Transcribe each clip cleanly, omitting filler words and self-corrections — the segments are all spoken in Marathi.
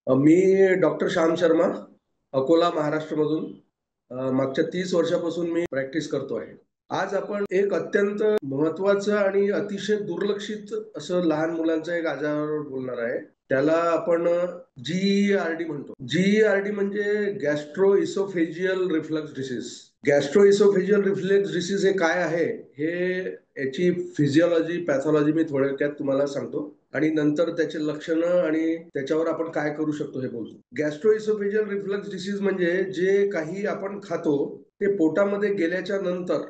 मी डॉक्टर श्याम शर्मा, अकोला, महाराष्ट्रमधून मागच्या 30 वर्षापासून मी प्रॅक्टिस करतो आहे. आज आपण एक अत्यंत महत्वाचं आणि अतिशय दुर्लक्षित असं लहान मुलांचा एक आजारावर बोलणार आहे. त्याला आपण GERD म्हणतो. GERD म्हणजे gastro oesophageal reflux disease. Gastro oesophageal reflex disease हे काय आहे, हे याची फिजिओलॉजी, पॅथॉलॉजी मी थोडक्यात तुम्हाला सांगतो आणि नंतर त्याचे लक्षणं आणि त्याच्यावर आपण काय करू शकतो हे बोलतो. गॅस्ट्रो इसोफेजियल रिफ्लक्स डिसीज म्हणजे जे काही आपण खातो ते पोटामध्ये गेल्याच्या नंतर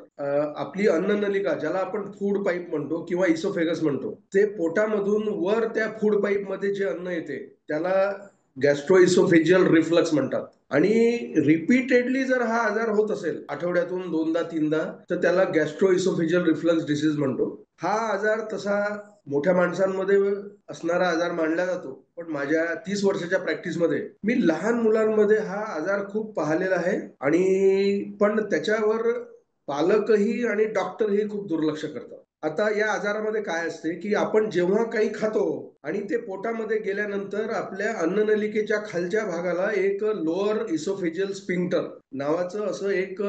आपली अन्ननलिका, ज्याला आपण फूड पाईप म्हणतो किंवा इसोफेगस म्हणतो, ते पोटामधून वर त्या फूड पाईप मध्ये जे अन्न येते त्याला गॅस्ट्रो इसोफेजियल रिफ्लक्स म्हणतात. आणि रिपीटेडली जर हा आजार होत असेल, आठवड्यातून दोनदा तीनदा, तर त्याला गॅस्ट्रो इसोफेजियल रिफ्लक्स डिसीज म्हणतो. हा आजार तसा मोठ्या माणसांमध्ये असणारा आजार मानला जातो, पण माझ्या 30 वर्षाच्या प्रॅक्टिसमध्ये मी लहान मुलांमध्ये हा आजार खूप पाहिलेला आहे. आणि पण त्याच्यावर पालकही आणि डॉक्टरही खूप दुर्लक्ष करतात. आता या आजारामध्ये काय असते की आपण जेव्हा काही खातो आणि ते पोटामध्ये गेल्यानंतर आपल्या अन्ननलिकेच्या खालच्या भागाला एक लोअर इसोफेजियल स्पिंक्टर नावाचं असं एक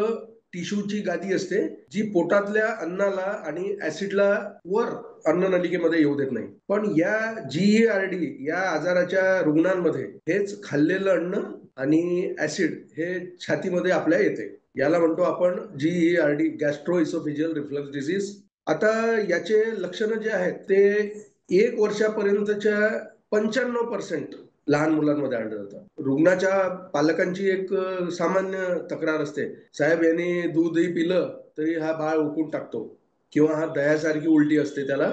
टिश्यूची गादी असते, जी पोटातल्या अन्नाला आणि ऍसिडला वर अन्ननलिकेमध्ये येऊ देत नाही. पण या GERD या आजाराच्या रुग्णांमध्ये हेच खाल्लेलं अन्न आणि ऍसिड हे छातीमध्ये आपल्या येते. याला म्हणतो आपण GERD, gastro oesophageal reflux disease. आता याचे लक्षणं जे आहेत ते 1 वर्षापर्यंतच्या 95% लहान मुलांमध्ये आढळून जातात. रुग्णाच्या पालकांची एक सामान्य तक्रार असते, साहेब यांनी दूधही पिलं तरी हा बाळ उकळून टाकतो, किंवा हा दह्यासारखी उलटी असते, त्याला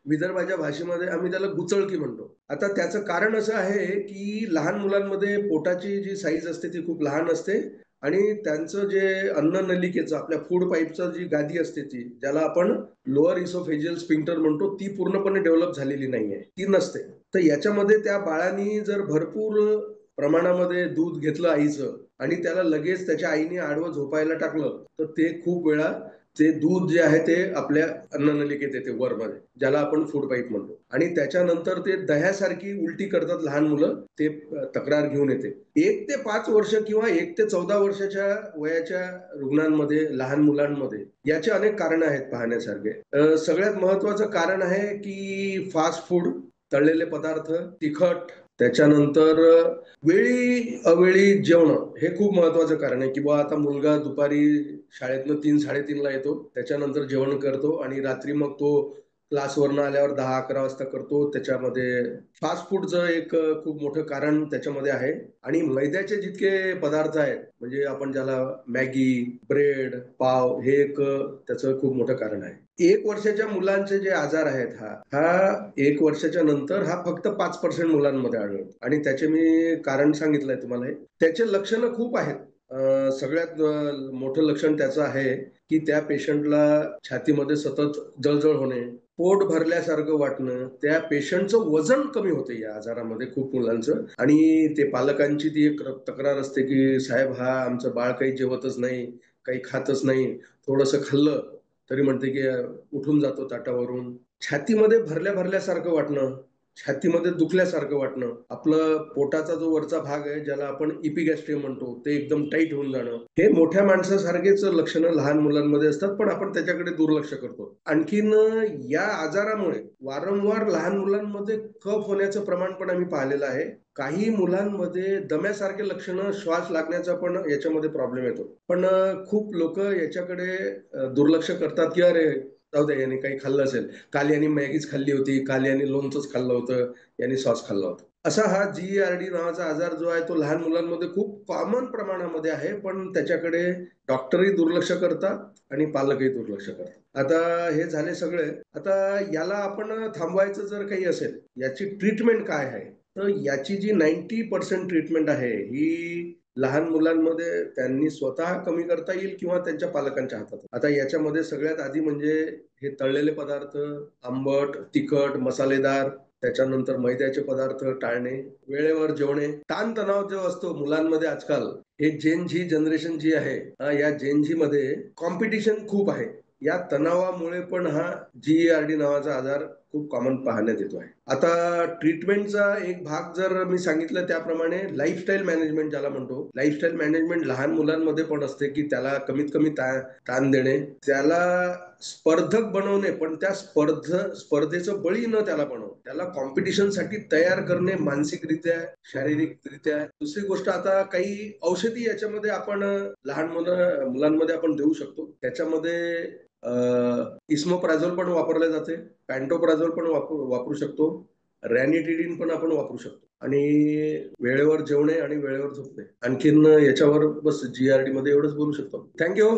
विदर्भाच्या भाषेमध्ये आम्ही त्याला गुचळकी म्हणतो. आता त्याचं कारण असं आहे की लहान मुलांमध्ये पोटाची जी साईज असते ती खूप लहान असते आणि त्यांचं जे अन्न नलिकेचं, आपल्या फूड पाईपचं जी गादी असते, ती ज्याला आपण लोअर इसोफेजियल स्पिंक्टर म्हणतो, ती पूर्णपणे डेव्हलप झालेली नाहीये, ती नसते. तर याच्यामध्ये त्या बाळाने जर भरपूर प्रमाणामध्ये दूध घेतलं आईचं आणि त्याला लगेच त्याच्या आईने आडवं झोपायला टाकलं, तर ते खूप वेळा ते दूध जे आहे ते आपल्या अन्ननलिकेत येते वरमध्ये, ज्याला आपण फूड पाईप म्हणतो, आणि त्याच्यानंतर ते दह्यासारखी उलटी करतात लहान मुलं. ते तक्रार घेऊन येते. 1 ते 5 वर्ष किंवा 1 ते 14 वर्षाच्या वयाच्या रुग्णांमध्ये, लहान मुलांमध्ये याचे अनेक कारण आहेत पाहण्यासारखे. सगळ्यात महत्वाचं कारण आहे की फास्ट फूड, तळलेले पदार्थ, तिखट, त्याच्यानंतर वेळी अवेळी जेवण हे खूप महत्वाचं कारण आहे. की बा आता मुलगा दुपारी शाळेतनं 3-3:30ला येतो, त्याच्यानंतर जेवण करतो आणि रात्री मग तो क्लासवरनं आल्यावर 10-11 वाजता करतो. त्याच्यामध्ये फास्ट फूडचं एक खूप मोठं कारण त्याच्यामध्ये आहे. आणि मैद्याचे जितके पदार्थ आहेत, म्हणजे आपण ज्याला मॅगी, ब्रेड, पाव, हे एक त्याचं खूप मोठं कारण आहे. 1 वर्षाच्या मुलांचे जे आजार आहेत, हा 1 वर्षाच्या नंतर हा फक्त 5% मुलांमध्ये आढळतो. आणि त्याचे मी कारण सांगितलंय तुम्हाला. त्याचे लक्षणं खूप आहेत. सगळ्यात मोठं लक्षण त्याचं आहे की त्या पेशंटला छातीमध्ये सतत जळजळ होणे, पोट भरल्यासारखं वाटणं, त्या पेशंटचं वजन कमी होते या आजारामध्ये खूप मुलांचं. आणि ते पालकांची ती एक तक्रार असते की साहेब हा आमचं बाळ काही जेवतच नाही, काही खातच नाही, थोडंसं खाल्लं तरी म्हणते की उठून जातो ताटावरून. छातीमध्ये भरल्या भरल्यासारखं वाटणं, छातीमध्ये दुखल्यासारखं वाटणं, आपलं पोटाचा जो वरचा भाग आहे ज्याला आपण इपिगॅस्ट्रियम म्हणतो, ते एकदम टाईट होऊन जाणं, हे मोठ्या माणसासारखेच लक्षणं लहान मुलांमध्ये असतात, पण आपण त्याच्याकडे दुर्लक्ष करतो. आणखीन या आजारामुळे वारंवार लहान मुलांमध्ये कफ होण्याचं प्रमाण पण आम्ही पाहिलेलं आहे. काही मुलांमध्ये दम्यासारखे लक्षणं, श्वास लागण्याचा पण याच्यामध्ये प्रॉब्लेम येतो. पण खूप लोक याच्याकडे दुर्लक्ष करतात की अरे जाऊ दे, यांनी काही खाल्लं असेल, काल यांनी मॅगीच खाल्ली होती, काल यांनी लोणचंच खाल्लं होतं, यांनी सॉस खाल्ला होता. असा हा GERD नावाचा आजार जो आहे तो लहान मुलांमध्ये खूप कॉमन प्रमाणामध्ये आहे, पण त्याच्याकडे डॉक्टरही दुर्लक्ष करतात आणि पालकही दुर्लक्ष करतात. आता हे झाले सगळे. आता याला आपण थांबवायचं जर काही असेल, याची ट्रीटमेंट काय आहे, तर याची जी 90% ट्रीटमेंट आहे ही लहान मुलांमध्ये त्यांनी स्वतः कमी करता येईल किंवा त्यांच्या पालकांच्या हातात. आता याच्यामध्ये सगळ्यात आधी म्हणजे हे तळलेले पदार्थ, आंबट, तिखट, मसालेदार, त्याच्यानंतर मैद्याचे पदार्थ टाळणे, वेळेवर जेवणे, ताणतणाव जो असतो मुलांमध्ये आजकाल, हे जेन झी जनरेशन जी आहे, या जेन झी मध्ये कॉम्पिटिशन खूप आहे. या तणावामुळे पण हा GERD नावाचा आजार खूप कॉमन पाहण्यात येतो आहे. आता ट्रीटमेंटचा एक भाग जर मी सांगितलं त्याप्रमाणे लाईफस्टाईल मॅनेजमेंट ज्याला म्हणतो, लाईफस्टाईल मॅनेजमेंट लहान मुलांमध्ये पण असते की त्याला कमीत कमी ताण देणे, त्याला स्पर्धक बनवणे, पण त्या स्पर्धेचं बळी न त्याला बनवणे, त्याला कॉम्पिटिशनसाठी तयार करणे मानसिकरित्या, शारीरिकरित्या. दुसरी गोष्ट, आता काही औषधी याच्यामध्ये आपण लहान मुलांमध्ये आपण देऊ शकतो. त्याच्यामध्ये इस्मोप्राझोल पण वापरले जाते, पॅन्टोप्राझोल पण वापरू शकतो, रॅनिटिडिन पण आपण वापरू शकतो, आणि वेळेवर जेवणे आणि वेळेवर झोपणे. आणखीन याच्यावर बस GRD मध्ये एवढंच बोलू शकतो. थँक्यू.